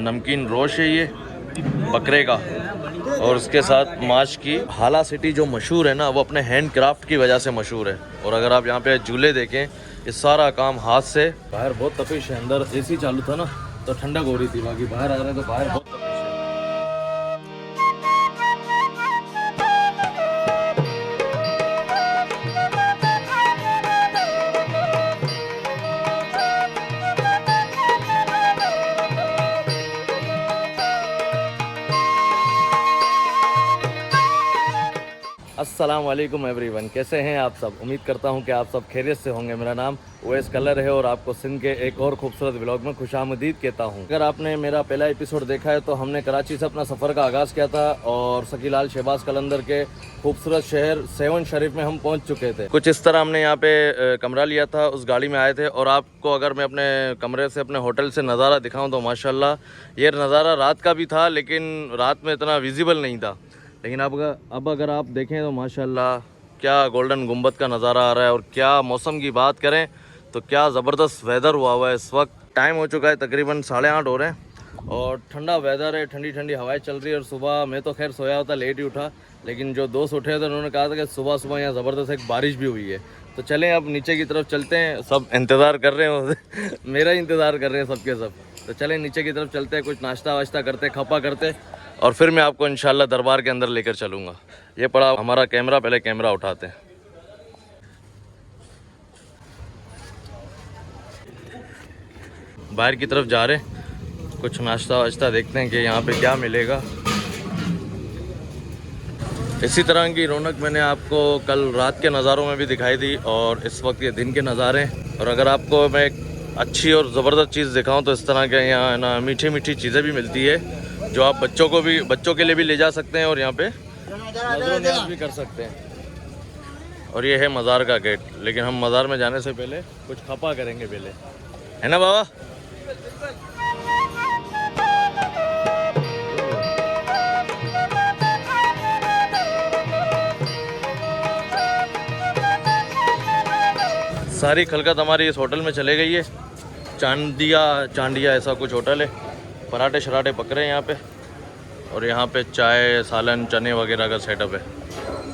नमकीन रोश है ये बकरे का, और उसके साथ माश की। हाला सिटी जो मशहूर है ना, वो अपने हैंड क्राफ्ट की वजह से मशहूर है। और अगर आप यहाँ पे झूले देखें, ये सारा काम हाथ से। बाहर बहुत तपिश है, अंदर एसी चालू था ना तो ठंडक हो रही थी, बाकी बाहर आ रहे हैं तो बाहर बहुत तपिश है। अस्सलाम वालेकुम एवरीवन, कैसे हैं आप सब। उम्मीद करता हूं कि आप सब खैरियत से होंगे। मेरा नाम ओवैस कलर है और आपको सिंध के एक और खूबसूरत व्लॉग में खुशामदीद कहता हूं। अगर आपने मेरा पहला एपिसोड देखा है तो हमने कराची से अपना सफ़र का आगाज़ किया था और सकीलाल शहबाज कलंदर के खूबसूरत शहर सेवन शरीफ में हम पहुँच चुके थे। कुछ इस तरह हमने यहाँ पे कमरा लिया था, उस गाड़ी में आए थे। और आपको अगर मैं अपने कमरे से, अपने होटल से नज़ारा दिखाऊँ तो माशाल्लाह ये नज़ारा रात का भी था, लेकिन रात में इतना विजिबल नहीं था। लेकिन अब अगर आप देखें तो माशाल्लाह क्या गोल्डन गुंबद का नज़ारा आ रहा है। और क्या मौसम की बात करें तो क्या ज़बरदस्त वेदर हुआ है। इस वक्त टाइम हो चुका है तकरीबन 8:30 हो रहे हैं और ठंडा वेदर है, ठंडी ठंडी हवाएं चल रही है। और सुबह मैं तो खैर सोया होता, लेट ही उठा, लेकिन जो दोस्त उठे थे उन्होंने कहा था कि सुबह सुबह यहाँ ज़बरदस्त एक बारिश भी हुई है। तो चलें अब नीचे की तरफ चलते हैं। सब इंतज़ार कर रहे हैं मेरा इंतज़ार कर रहे हैं सबके सब। तो चलें नीचे की तरफ चलते हैं, कुछ नाश्ता वाश्ता करते, खपा करते, और फिर मैं आपको इंशाल्लाह दरबार के अंदर लेकर चलूँगा। ये पड़ा हमारा कैमरा, पहले कैमरा उठाते हैं। बाहर की तरफ जा रहे हैं, कुछ नाश्ता वाश्ता देखते हैं कि यहाँ पे क्या मिलेगा। इसी तरह की रौनक मैंने आपको कल रात के नज़ारों में भी दिखाई दी और इस वक्त ये दिन के नज़ारे हैं। और अगर आपको मैं अच्छी और ज़बरदस्त चीज़ दिखाऊं तो इस तरह के यहाँ ना मीठी मीठी चीज़ें भी मिलती है जो आप बच्चों के लिए भी ले जा सकते हैं और यहाँ पे नज़र भी कर सकते हैं। और ये है मज़ार का गेट, लेकिन हम मज़ार में जाने से पहले कुछ खपा करेंगे पहले, है ना बाबा। सारी खलकत हमारी इस होटल में चले गई है। चांडिया ऐसा कुछ होटल है। पराठे शराठे पक रहे हैं यहाँ पे, और यहाँ पे चाय, सालन, चने वगैरह का सेटअप है।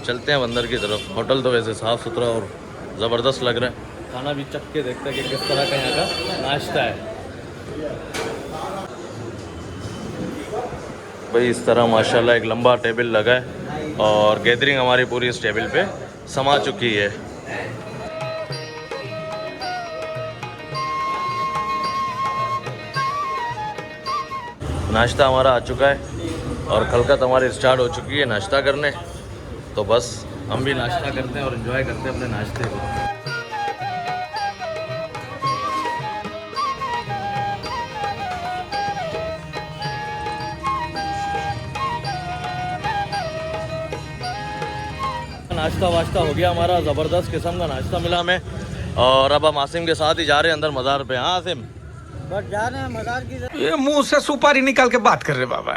चलते हैं अंदर की तरफ। होटल तो वैसे साफ़ सुथरा और ज़बरदस्त लग रहा है। खाना भी चख के देखते हैं कि किस तरह का यहाँ का नाश्ता है। भाई इस तरह माशाल्लाह एक लंबा टेबल लगा है और गैदरिंग हमारी पूरी इस टेबल पे समा चुकी है। नाश्ता हमारा आ चुका है और खलकत हमारी स्टार्ट हो चुकी है नाश्ता करने। तो बस हम भी नाश्ता करते हैं और एंजॉय करते हैं अपने नाश्ते को। नाश्ता वाश्ता हो गया हमारा, ज़बरदस्त किस्म का नाश्ता मिला हमें। और अब हम आसिम के साथ ही जा रहे हैं अंदर मज़ार पे। हाँ आसिम, बस जा रहे हैं मज़ार की। ये मुंह से सुपारी निकाल के बात कर रहे बाबा।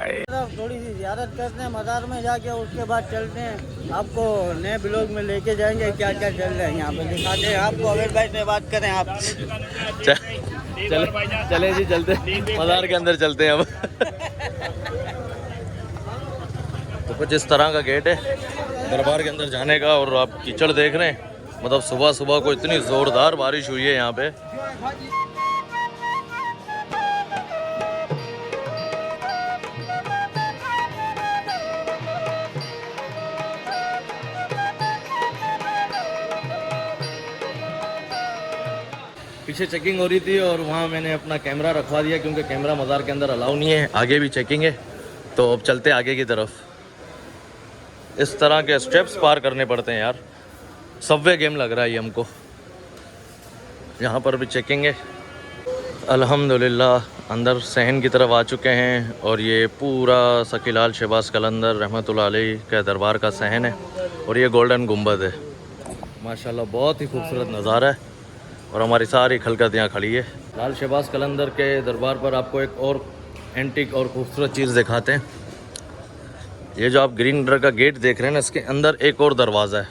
थोड़ी सी ज़ियारत करते हैं मज़ार में जाके, उसके बाद चलते हैं। आपको नए ब्लॉग में लेके जाएंगे, क्या क्या चल रहा है यहाँ पे दिखाते हैं आपको। अगर भाई से बात करें आप चले जी, चलते मज़ार के अंदर चलते हैं अब। तो कुछ इस तरह का गेट है दरबार के अंदर जाने का। और आप कीचड़ देख रहे हैं, मतलब सुबह सुबह को इतनी ज़ोरदार बारिश हुई है यहाँ पे। पीछे चेकिंग हो रही थी और वहाँ मैंने अपना कैमरा रखवा दिया क्योंकि कैमरा मज़ार के अंदर अलाउ नहीं है। आगे भी चेकिंग है, तो अब चलते आगे की तरफ। इस तरह के स्टेप्स पार करने पड़ते हैं यार। सबवे गेम लग रहा है ये हमको। यहाँ पर भी चेकिंग है। अल्हम्दुलिल्लाह अंदर सहन की तरफ आ चुके हैं और ये पूरा सकीलाल शहबाज कलंदर रहमतुल्लाह अलैह का दरबार का सहन है। और ये गोल्डन गुंबद है माशाल्लाह, बहुत ही खूबसूरत नज़ारा है। और हमारी सारी खलकत यहाँ खड़ी है। लाल शहबाज कलंदर के दरबार पर आपको एक और एंटीक और खूबसूरत चीज़ दिखाते हैं। ये जो आप ग्रीन कलर का गेट देख रहे हैं ना, इसके अंदर एक और दरवाज़ा है।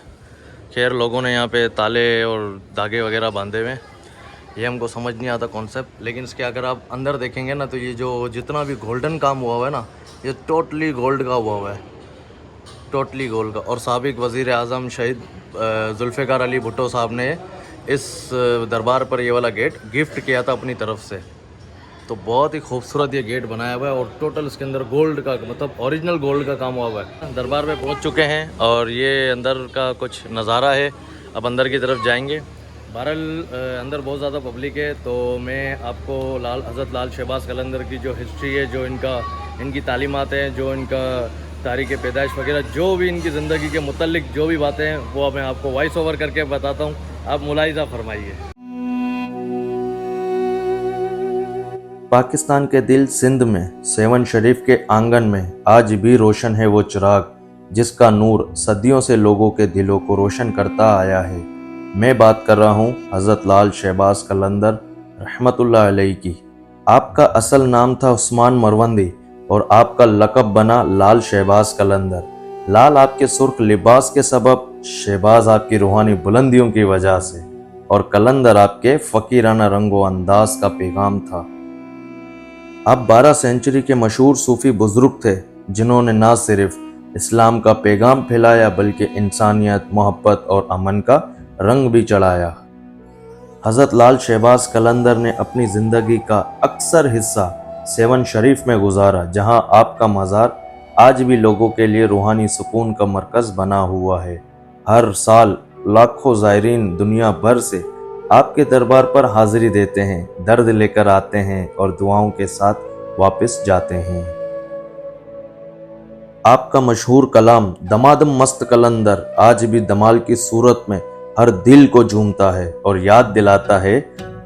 खैर लोगों ने यहाँ पे ताले और धागे वगैरह बांधे हुए हैं। ये हमको समझ नहीं आता कॉन्सेप्ट, लेकिन इसके अगर आप अंदर देखेंगे ना तो ये जो जितना भी गोल्डन काम हुआ हुआ है ना, ये टोटली गोल्ड का हुआ हुआ है, टोटली गोल्ड का। और साबिक वज़ीर आज़म शहीद जुल्फ़िकार अली भुट्टो साहब ने इस दरबार पर ये वाला गेट गिफ्ट किया था अपनी तरफ से। तो बहुत ही खूबसूरत ये गेट बनाया हुआ है और टोटल इसके अंदर गोल्ड का, मतलब ओरिजिनल गोल्ड का काम हुआ हुआ है। दरबार में पहुंच चुके हैं और ये अंदर का कुछ नज़ारा है। अब अंदर की तरफ जाएंगे। बहरहाल अंदर बहुत ज़्यादा पब्लिक है, तो मैं आपको हज़रत लाल शहबाज कलंदर की जो हिस्ट्री है, जो इनकी तालीमात हैं, जो इनका तारीख़ पैदाइश वगैरह, जो भी इनकी ज़िंदगी के मुतल्लिक जो भी बातें हैं, वो मैं आपको वॉइस ओवर करके बताता हूँ। आप मुलाहिज़ा फरमाइए। पाकिस्तान के दिल सिंध में सेवन शरीफ के आंगन में आज भी रोशन है वो चिराग, जिसका नूर सदियों से लोगों के दिलों को रोशन करता आया है। मैं बात कर रहा हूँ हज़रत लाल शहबाज कलंदर रहमतुल्लाह अलैहि की। आपका असल नाम था उस्मान मरवंदी और आपका लक़ब बना लाल शहबाज कलंदर। लाल आपके सुर्ख लिबास के सबब, शहबाज आपकी रूहानी बुलंदियों की वजह से, और कलंदर आपके फ़कीराना रंगो अंदाज का पैगाम था। आप 12 सेंचुरी के मशहूर सूफ़ी बुज़ुर्ग थे, जिन्होंने ना सिर्फ इस्लाम का पैगाम फैलाया बल्कि इंसानियत, मोहब्बत और अमन का रंग भी चढ़ाया। हज़रत लाल शहबाज कलंदर ने अपनी ज़िंदगी का अक्सर हिस्सा सेवन शरीफ में गुजारा, जहां आपका मज़ार आज भी लोगों के लिए रूहानी सुकून का मरकज़ बना हुआ है। हर साल लाखों ज़ायरीन दुनिया भर से आपके दरबार पर हाज़िरी देते हैं, दर्द लेकर आते हैं और दुआओं के साथ वापस जाते हैं। आपका मशहूर कलाम दमादम मस्त कलंदर आज भी दमाल की सूरत में हर दिल को झूमता है और याद दिलाता है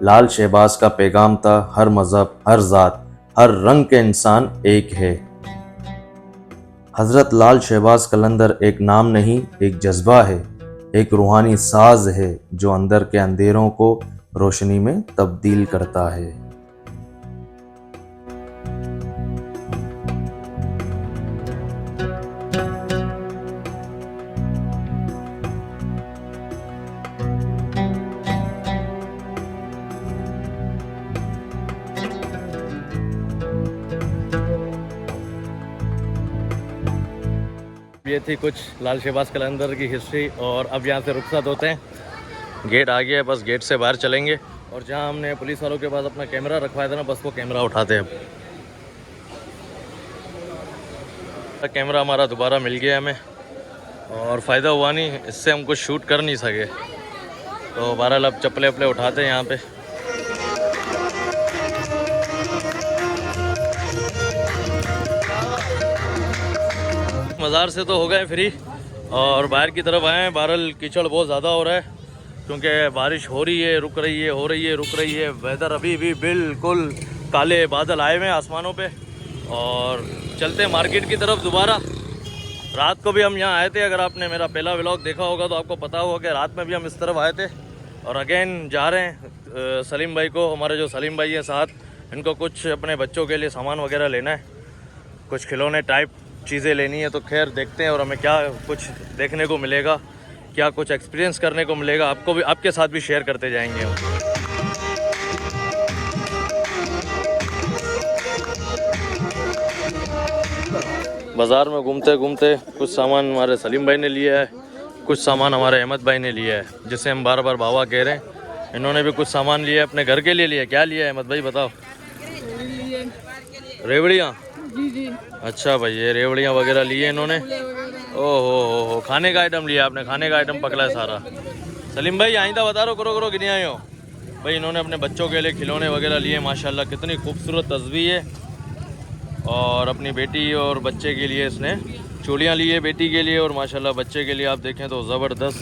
लाल शहबाज का पैगाम था, हर मज़हब, हर ज़ात, हर रंग के इंसान एक है। हज़रत लाल शहबाज कलंदर एक नाम नहीं, एक जज्बा है, एक रूहानी साज है जो अंदर के अंधेरों को रोशनी में तब्दील करता है। ये थी कुछ लाल शहबाज कलंदर की हिस्ट्री। और अब यहाँ से रुखसत होते हैं। गेट आ गया है, बस गेट से बाहर चलेंगे और जहाँ हमने पुलिस वालों के पास अपना कैमरा रखवाया था ना, बस वो कैमरा उठाते हैं। अब कैमरा हमारा दोबारा मिल गया हमें और फ़ायदा हुआ नहीं, इससे हम कुछ शूट कर नहीं सके। तो बहरहाल अब चप्पलें वप्पलें उठाते हैं यहाँ पे। मज़ार से तो हो गए फ्री और बाहर की तरफ आए हैं। बहरहाल कीचड़ बहुत ज़्यादा हो रहा है क्योंकि बारिश हो रही है, रुक रही है, हो रही है, रुक रही है। वेदर अभी भी बिल्कुल काले बादल आए हुए हैं आसमानों पे। और चलते हैं मार्केट की तरफ दोबारा। रात को भी हम यहाँ आए थे, अगर आपने मेरा पहला व्लॉग देखा होगा तो आपको पता होगा कि रात में भी हम इस तरफ आए थे। और अगेन जा रहे हैं सलीम भाई को, हमारे जो सलीम भाई हैं साथ, इनको कुछ अपने बच्चों के लिए सामान वगैरह लेना है, कुछ खिलौने टाइप चीज़ें लेनी है। तो खैर देखते हैं और हमें क्या कुछ देखने को मिलेगा, क्या कुछ एक्सपीरियंस करने को मिलेगा, आपको भी, आपके साथ भी शेयर करते जाएंगे हम। बाज़ार में घूमते घूमते कुछ सामान हमारे सलीम भाई ने लिया है, कुछ सामान हमारे अहमद भाई ने लिया है, जिसे हम बार बार बाबा कह रहे हैं। इन्होंने भी कुछ सामान लिया है अपने घर के लिए। लिया क्या लिया है अहमद भाई, बताओ। रेवड़ियाँ? जी जी। अच्छा भाई, ये रेवड़ियाँ वगैरह लिए इन्होंने। ओहो, खाने का आइटम लिया आपने, खाने का आइटम पकड़ा है सारा। सलीम भाई आइंदा बता रहा करो करो गिने आए हो भाई। इन्होंने अपने बच्चों के लिए खिलौने वगैरह लिए, माशाल्लाह कितनी खूबसूरत तस्वीर है। और अपनी बेटी और बच्चे के लिए इसने चूड़ियाँ ली है बेटी के लिए, और माशाल्लाह बच्चे के लिए आप देखें तो ज़बरदस्त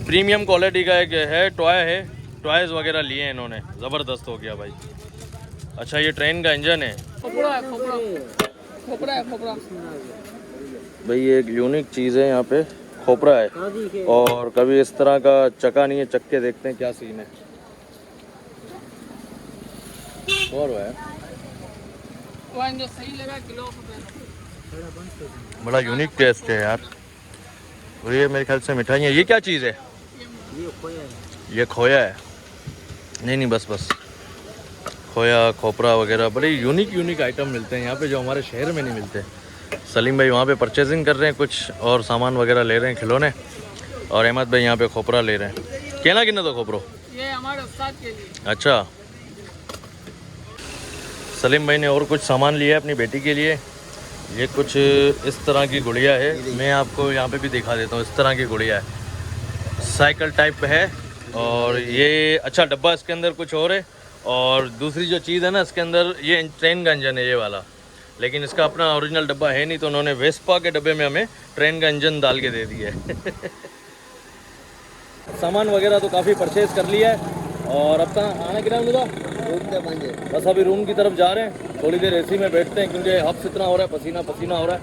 प्रीमियम क्वालिटी का एक है टॉय है, टॉयज़ वगैरह लिए हैं इन्होंने। ज़बरदस्त हो गया भाई। अच्छा, ये ट्रेन का इंजन है खोपड़ा भाई, ये एक यूनिक चीज़ है यहाँ पे, खोपरा है। और कभी इस तरह का चक्का नहीं है, चक्के देखते हैं क्या सीन है। और है सही लगा किलो बड़ा यूनिक टेस्ट है यार। और ये मेरे ख्याल से मिठाई है। ये क्या चीज़ है? ये खोया है। नहीं बस बस खोया खोपरा वगैरह बड़े यूनिक आइटम मिलते हैं यहाँ पे जो हमारे शहर में नहीं मिलते। सलीम भाई वहाँ पे परचेजिंग कर रहे हैं कुछ और सामान वगैरह ले रहे हैं खिलौने, और अहमद भाई यहाँ पे खोपरा ले रहे हैं। कहना कितना तो खोपरो ये हमारे उस्ताद के लिए। अच्छा, सलीम भाई ने और कुछ सामान लिया है अपनी बेटी के लिए। ये कुछ इस तरह की गुड़िया है, मैं आपको यहाँ पे भी दिखा देता हूँ। इस तरह की गुड़िया है, साइकिल टाइप है, और ये अच्छा डब्बा इसके अंदर कुछ और है। और दूसरी जो चीज़ है ना इसके अंदर, ये ट्रेन का इंजन है ये वाला, लेकिन इसका अपना ओरिजिनल डब्बा है नहीं, तो उन्होंने वेस्पा के डब्बे में हमें ट्रेन का इंजन डाल के दे दिया है। सामान वगैरह तो काफ़ी परचेज कर लिया है, और अब तक आना कितना मुझे बस अभी रूम की तरफ जा रहे हैं। थोड़ी देर एसी में बैठते हैं क्योंकि हफ्स इतना हो रहा है, पसीना पसीना हो रहा है,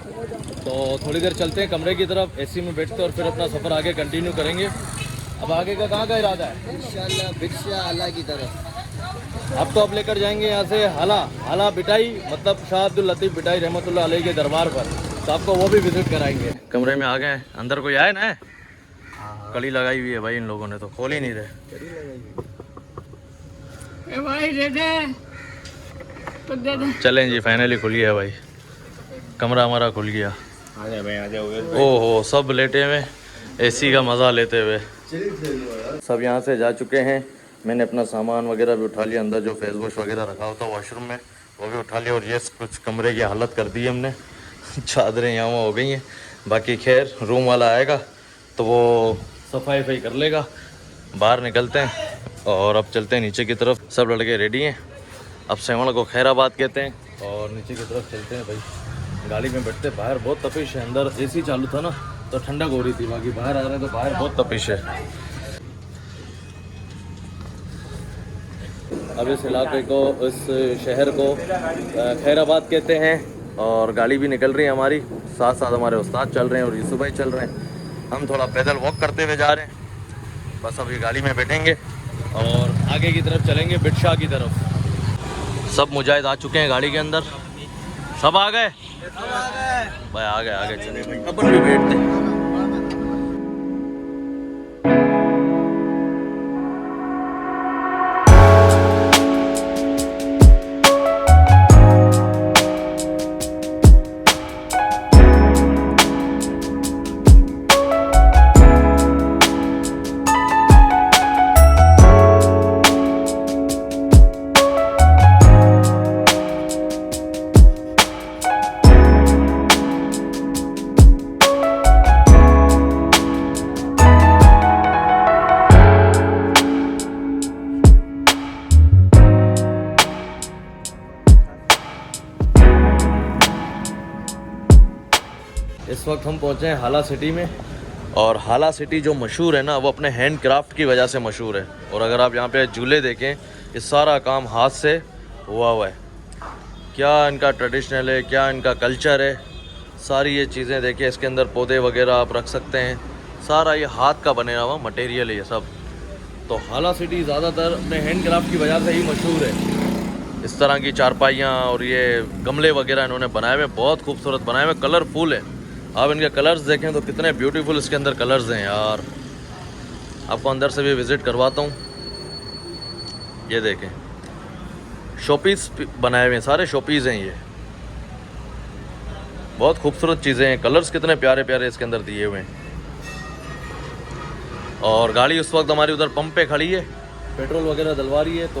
तो थोड़ी देर चलते हैं कमरे की तरफ, एसी में बैठते हैं और फिर अपना सफ़र आगे कंटिन्यू करेंगे। अब आगे का कहाँ का इरादा है? इंशाल्लाह बिरसा आला की तरफ। अब तो अब लेकर जाएंगे यहाँ से हाला बिटाई, मतलब शाह अब्दुल लतीफ़ बिटाई रहमतुल्लाह अलैह के दरबार पर, तो आपको वो भी विजिट कराएंगे। कमरे में आ गए, अंदर कोई आए ना? कड़ी लगाई हुई है भाई इन लोगों ने, तो खोल ही नहीं रहे। भाई दे दे तो दे दे। चलें जी, फाइनली खुल गया भाई, कमरा हमारा खुल गया। ओहो, सब लेटे हुए एसी का मज़ा लेते हुए। सब यहाँ से जा चुके हैं, मैंने अपना सामान वगैरह भी उठा लिया, अंदर जो फेस वॉश वगैरह रखा होता है वॉशरूम में वो भी उठा लिया, और ये कुछ कमरे की हालत कर दी है हमने। चादरें यहाँ हो गई हैं, बाकी खैर रूम वाला आएगा तो वो सफाई कर लेगा। बाहर निकलते हैं और अब चलते हैं नीचे की तरफ। सब लड़के रेडी हैं, अब सेवण को खैराबाद कहते हैं, और नीचे की तरफ चलते हैं भाई। गाड़ी में बैठते, बाहर बहुत तपिश है, अंदर एसी चालू था ना तो ठंडक हो रही थी, बाकी बाहर आ रहे हैं तो बाहर बहुत तपिश है। अब इस इलाके को, इस शहर को खैराबाद कहते हैं, और गाड़ी भी निकल रही है हमारी, साथ साथ हमारे उस्ताद चल रहे हैं और यूसुफ भाई चल रहे हैं। हम थोड़ा पैदल वॉक करते हुए जा रहे हैं, बस अभी गाड़ी में बैठेंगे और आगे की तरफ चलेंगे, बिरसा की तरफ। सब मुजाहिद आ चुके हैं गाड़ी के अंदर, सब आ गए भाई, आगे चले भाई, अपन भी बैठते हैं। इस वक्त हम पहुंचे हैं हाला सिटी में, और हाला सिटी जो मशहूर है ना वो अपने हैंड क्राफ्ट की वजह से मशहूर है। और अगर आप यहाँ पे झूले देखें, ये सारा काम हाथ से हुआ है। क्या इनका ट्रेडिशनल है, क्या इनका कल्चर है, सारी ये चीज़ें देखिए। इसके अंदर पौधे वगैरह आप रख सकते हैं, सारा ये हाथ का बने हुआ मटेरियल है ये सब। तो हाला सिटी ज़्यादातर अपने हैंड क्राफ्ट की वजह से ही मशहूर है। इस तरह की चारपाइयाँ और ये गमले वगैरह इन्होंने बनाए हुए, बहुत खूबसूरत बनाए हुए, कलरफुल है। आप इनके कलर्स देखें तो कितने ब्यूटीफुल इसके अंदर कलर्स हैं यार। आपको अंदर से भी विज़िट करवाता हूँ। ये देखें, शोपीस बनाए हुए हैं, सारे शोपीस हैं ये, बहुत खूबसूरत चीज़ें हैं। कलर्स कितने प्यारे प्यारे इसके अंदर दिए हुए हैं। और गाड़ी उस वक्त हमारी उधर पंप पे खड़ी है, पेट्रोल वगैरह डलवा रही है। तो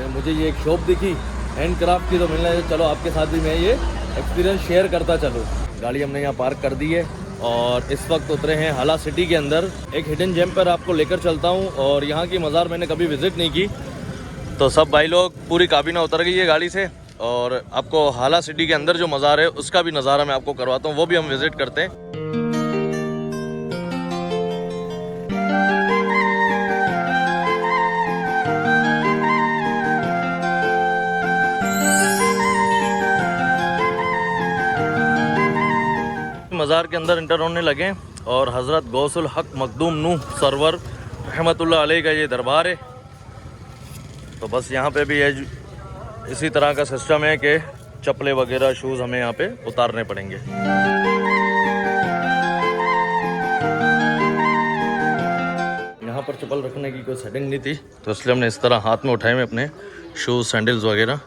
मुझे ये एक शॉप दिखी हैंड क्राफ्ट की, तो मिलने चलो आपके साथ भी मैं ये एक्सपीरियंस शेयर करता चलूँ। गाड़ी हमने यहाँ पार्क कर दी है और इस वक्त उतरे हैं हाला सिटी के अंदर। एक हिडन जेम पर आपको लेकर चलता हूँ, और यहाँ की मज़ार मैंने कभी विज़िट नहीं की, तो सब भाई लोग पूरी काबीना उतर गई है गाड़ी से, और आपको हाला सिटी के अंदर जो मज़ार है उसका भी नज़ारा मैं आपको करवाता हूँ, वो भी हम विज़िट करते हैं। मज़ार के अंदर इंटर होने लगे, और हज़रत गौसुल हक मखदूम नूह सरवर रहमतुल्लाह अलैह का ये दरबार है। तो बस यहाँ पे भी इसी तरह का सिस्टम है कि चप्पलें वगैरह शूज़ हमें यहाँ पे उतारने पड़ेंगे। यहाँ यहाँ पर चप्पल रखने की कोई सेटिंग नहीं थी, तो इसलिए हमने इस तरह हाथ में उठाए में अपने शूज़ सैंडल्स वगैरह।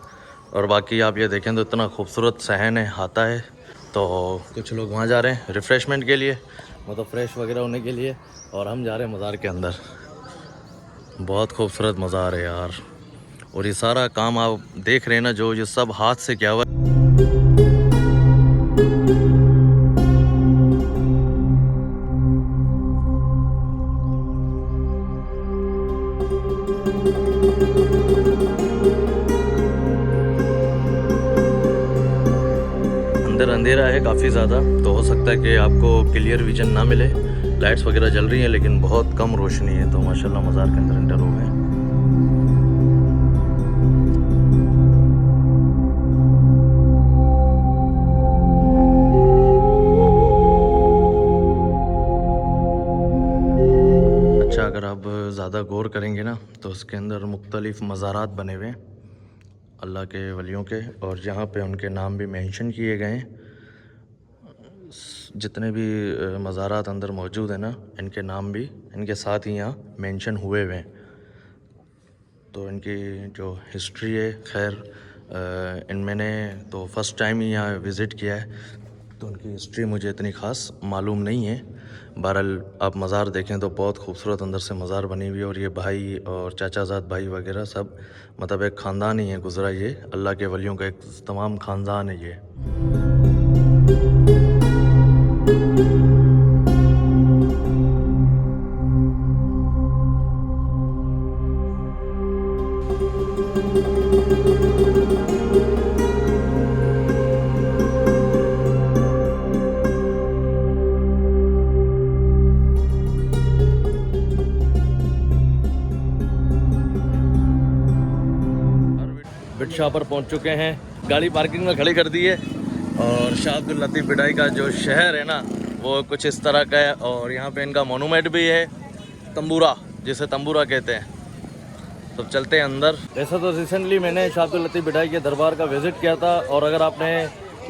और बाकी आप ये देखें तो इतना खूबसूरत सहन है, आता है। तो कुछ लोग वहाँ जा रहे हैं रिफ़्रेशमेंट के लिए, मतलब फ्रेश वगैरह होने के लिए, और हम जा रहे हैं मज़ार के अंदर। बहुत खूबसूरत मज़ार है यार। और ये सारा काम आप देख रहे हैं ना, जो ये सब हाथ से किया हुआ है। अंदर अंधेरा है काफ़ी ज़्यादा, तो हो सकता है कि आपको क्लियर विजन ना मिले। लाइट्स वगैरह जल रही हैं लेकिन बहुत कम रोशनी है, तो माशाल्लाह मज़ार के अंदर एंटर हो गए। अच्छा, अगर आप ज़्यादा गौर करेंगे ना तो उसके अंदर मुख्तलिफ मज़ारात बने हुए हैं अल्लाह के वलियों के, और यहाँ पे उनके नाम भी मेंशन किए गए हैं। जितने भी मज़ारात अंदर मौजूद हैं ना, इनके नाम भी इनके साथ ही यहाँ मेंशन हुए हुए हैं। तो इनकी जो हिस्ट्री है, खैर इनमें ने तो फ़र्स्ट टाइम ही यहाँ विज़िट किया है, तो उनकी हिस्ट्री मुझे इतनी ख़ास मालूम नहीं है। बहरहाल आप मज़ार देखें तो बहुत खूबसूरत अंदर से मज़ार बनी हुई है। और ये भाई और चाचाजाद भाई वगैरह सब, मतलब एक ख़ानदान ही है गुज़रा, ये अल्लाह के वलियों का एक तमाम ख़ानदान है ये। बिटशाह पर पहुंच चुके हैं, गाड़ी पार्किंग में खड़ी कर दी है। और शाह अब्दुल लतीफ़ बिडाई का जो शहर है ना, वो कुछ इस तरह का है। और यहाँ पे इनका मोनूमेंट भी है, तंबूरा, जिसे तंबूरा कहते हैं। तो चलते हैं अंदर। ऐसा तो रिसेंटली मैंने शाह अब्दुल लतीफ़ बिडाई के दरबार का विज़िट किया था, और अगर आपने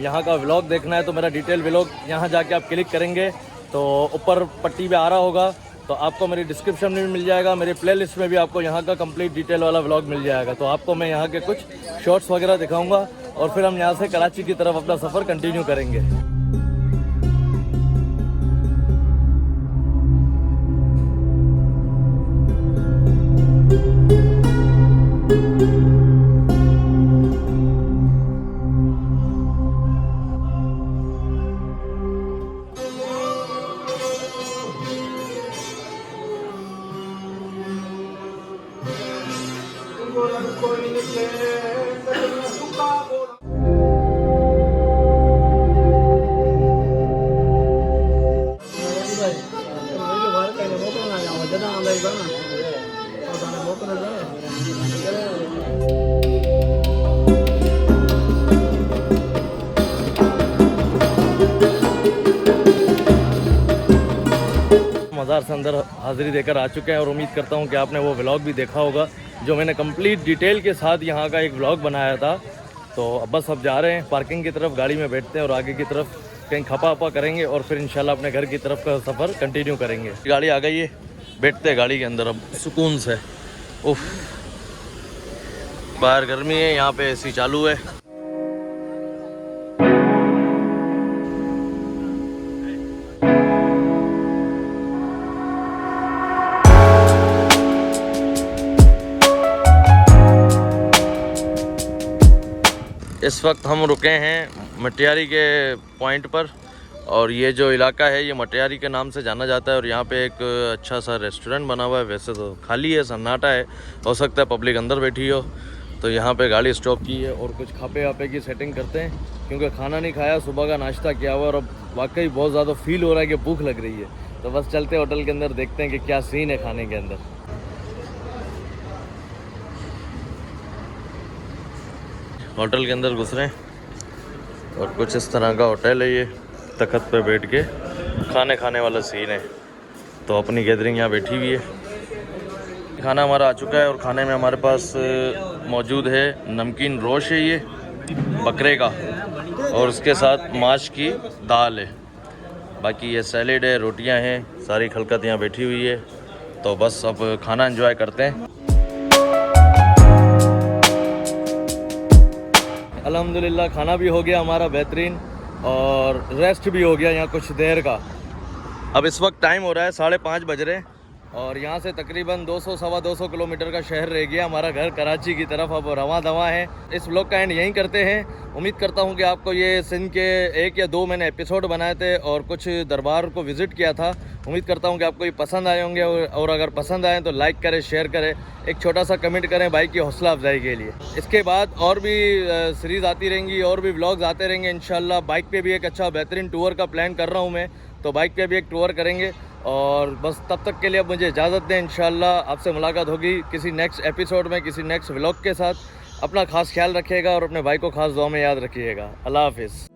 यहाँ का व्लॉग देखना है तो मेरा डिटेल व्लॉग यहाँ जाके आप क्लिक करेंगे तो ऊपर पट्टी पे आ रहा होगा, तो आपको मेरी डिस्क्रिप्शन में भी मिल जाएगा, मेरी प्लेलिस्ट में भी आपको यहाँ का कंप्लीट डिटेल वाला व्लॉग मिल जाएगा। तो आपको मैं यहाँ के कुछ शॉर्ट्स वगैरह दिखाऊंगा, और फिर हम यहाँ से कराची की तरफ अपना सफ़र कंटिन्यू करेंगे। मज़ार से अंदर हाज़िरी देकर आ चुके हैं, और उम्मीद करता हूं कि आपने वो व्लॉग भी देखा होगा जो मैंने कंप्लीट डिटेल के साथ यहाँ का एक व्लॉग बनाया था। तो अब बस अब जा रहे हैं पार्किंग की तरफ, गाड़ी में बैठते हैं और आगे की तरफ कहीं खपा वपा करेंगे, और फिर इंशाल्लाह अपने घर की तरफ का सफ़र कंटिन्यू करेंगे। गाड़ी आ गई है, बैठते हैं गाड़ी के अंदर अब सुकून से। उफ, बाहर गर्मी है, यहाँ पे एसी चालू है। इस वक्त हम रुके हैं मटियारी के पॉइंट पर, और ये जो इलाका है ये मटियारी के नाम से जाना जाता है। और यहाँ पे एक अच्छा सा रेस्टोरेंट बना हुआ है, वैसे तो खाली है, सन्नाटा है, हो सकता है पब्लिक अंदर बैठी हो। तो यहाँ पे गाड़ी स्टॉप की है और कुछ खापे वापे की सेटिंग करते हैं, क्योंकि खाना नहीं खाया, सुबह का नाश्ता किया हुआ, और अब वाकई बहुत ज़्यादा फील हो रहा है कि भूख लग रही है। तो बस चलते होटल के अंदर, देखते हैं कि क्या सीन है खाने के अंदर। होटल के अंदर घुस रहे हैं और कुछ इस तरह का होटल है ये, तख्त पे बैठ के खाने खाने वाला सीन है। तो अपनी गैदरिंग यहाँ बैठी हुई है, खाना हमारा आ चुका है और खाने में हमारे पास मौजूद है नमकीन रोश है ये बकरे का, और उसके साथ माश की दाल है। बाकी ये सैलेड है, रोटियाँ हैं, सारी खलकत यहाँ बैठी हुई है। तो बस अब खाना एंजॉय करते हैं। अल्हम्दुलिल्लाह खाना भी हो गया हमारा बेहतरीन और रेस्ट भी हो गया यहाँ कुछ देर का। अब इस वक्त टाइम हो रहा है 5:30 बज रहे और यहाँ से तकरीबन 200-225 किलोमीटर का शहर रह गया। हमारा घर कराची की तरफ अब रवां दवा है। इस व्लॉग का एंड यहीं करते हैं। उम्मीद करता हूँ कि आपको ये सिंध के 1 या 2 मैंने एपिसोड बनाए थे और कुछ दरबार को विज़िट किया था। उम्मीद करता हूँ कि आपको ये पसंद आए होंगे और अगर पसंद आए तो लाइक करें, शेयर करें, एक छोटा सा कमेंट करें भाई की हौसला अफजाई के लिए। इसके बाद और भी सीरीज़ आती रहेंगी और भी व्लॉग्स आते रहेंगे इंशाल्लाह। बाइक पे भी एक अच्छा बेहतरीन टूर का प्लान कर रहा हूँ मैं, तो बाइक पे भी एक टूर करेंगे। और बस तब तक के लिए अब मुझे इजाज़त दें। इंशाल्लाह आपसे मुलाकात होगी किसी नेक्स्ट एपिसोड में, किसी नेक्स्ट व्लॉग के साथ। अपना खास ख्याल रखिएगा और अपने भाई को खास दुआ में याद रखिएगा। अल्लाह हाफिज़।